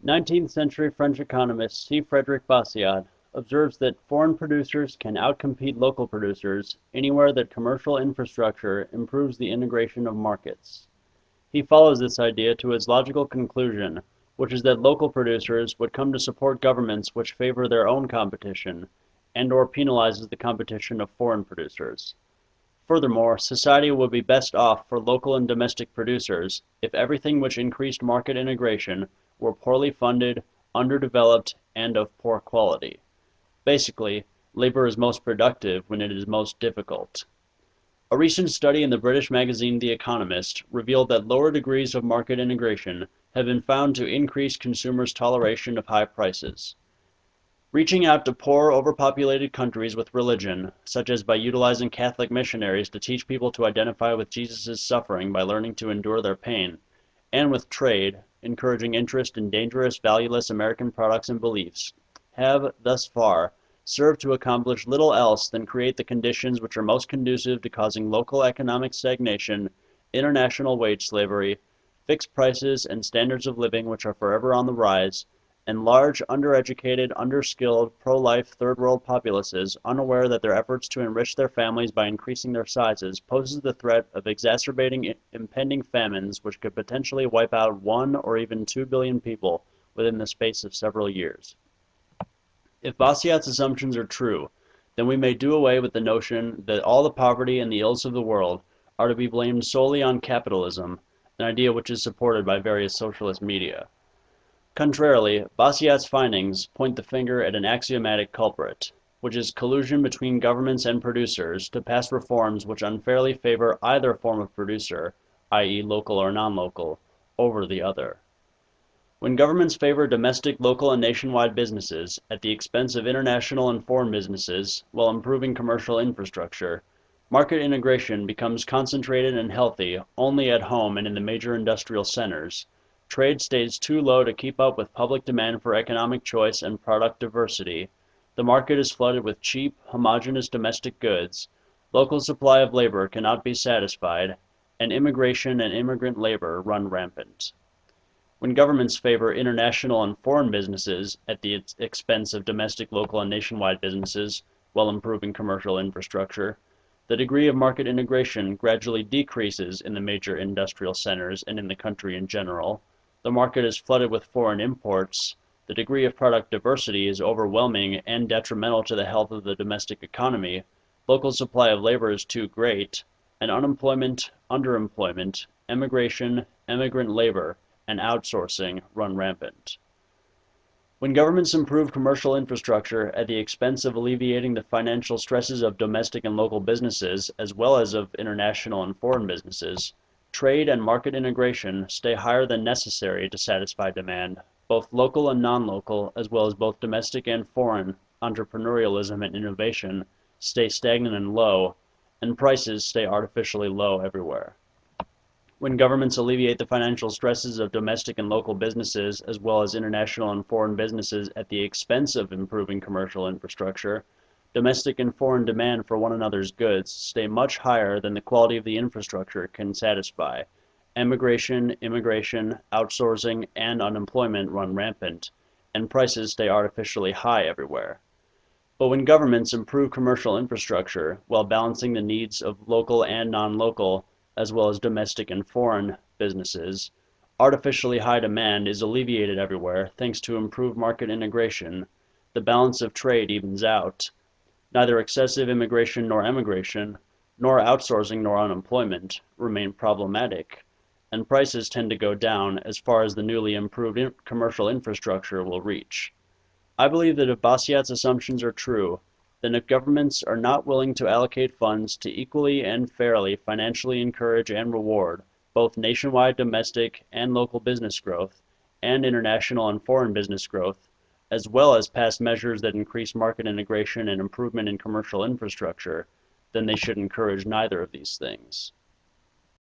19th-century French economist C. Frederic Bastiat observes that foreign producers can outcompete local producers anywhere that commercial infrastructure improves the integration of markets. He follows this idea to its logical conclusion, which is that local producers would come to support governments which favor their own competition and/or penalizes the competition of foreign producers. Furthermore, society would be best off for local and domestic producers if everything which increased market integration were poorly funded, underdeveloped, and of poor quality. Basically, labor is most productive when it is most difficult. A recent study in the British magazine The Economist revealed that lower degrees of market integration have been found to increase consumers' toleration of high prices. Reaching out to poor, overpopulated countries with religion, such as by utilizing Catholic missionaries to teach people to identify with Jesus' suffering by learning to endure their pain, and with trade, encouraging interest in dangerous, valueless American products and beliefs, have, thus far, served to accomplish little else than create the conditions which are most conducive to causing local economic stagnation, international wage slavery, fixed prices and standards of living which are forever on the rise, and large, undereducated, underskilled, pro-life third world populaces unaware that their efforts to enrich their families by increasing their sizes poses the threat of exacerbating impending famines which could potentially wipe out 1 or even 2 billion people within the space of several years. If Bastiat's assumptions are true, then we may do away with the notion that all the poverty and the ills of the world are to be blamed solely on capitalism, an idea which is supported by various socialist media. Contrarily, Bastiat's findings point the finger at an axiomatic culprit, which is collusion between governments and producers to pass reforms which unfairly favor either form of producer, i.e. local or non-local, over the other. When governments favor domestic, local, and nationwide businesses at the expense of international and foreign businesses while improving commercial infrastructure, market integration becomes concentrated and healthy only at home and in the major industrial centers. Trade stays too low to keep up with public demand for economic choice and product diversity. The market is flooded with cheap, homogeneous domestic goods. Local supply of labor cannot be satisfied, and immigration and immigrant labor run rampant. When governments favor international and foreign businesses at the expense of domestic, local, and nationwide businesses while improving commercial infrastructure, the degree of market integration gradually decreases in the major industrial centers and in the country in general. The market is flooded with foreign imports, the degree of product diversity is overwhelming and detrimental to the health of the domestic economy, local supply of labor is too great, and unemployment, underemployment, emigration, immigrant labor, and outsourcing run rampant. When governments improve commercial infrastructure at the expense of alleviating the financial stresses of domestic and local businesses, as well as of international and foreign businesses, trade and market integration stay higher than necessary to satisfy demand, both local and non-local, as well as both domestic and foreign, entrepreneurialism and innovation stay stagnant and low, and prices stay artificially low everywhere. When governments alleviate the financial stresses of domestic and local businesses, as well as international and foreign businesses at the expense of improving commercial infrastructure, domestic and foreign demand for one another's goods stay much higher than the quality of the infrastructure can satisfy. Emigration, immigration, outsourcing, and unemployment run rampant, and prices stay artificially high everywhere. But when governments improve commercial infrastructure while balancing the needs of local and non-local, as well as domestic and foreign businesses, artificially high demand is alleviated everywhere thanks to improved market integration. The balance of trade evens out. Neither excessive immigration nor emigration, nor outsourcing nor unemployment remain problematic, and prices tend to go down as far as the newly improved commercial infrastructure will reach. I believe that if Bastiat's assumptions are true, then if governments are not willing to allocate funds to equally and fairly financially encourage and reward both nationwide domestic and local business growth and international and foreign business growth, as well as pass measures that increase market integration and improvement in commercial infrastructure, then they should encourage neither of these things.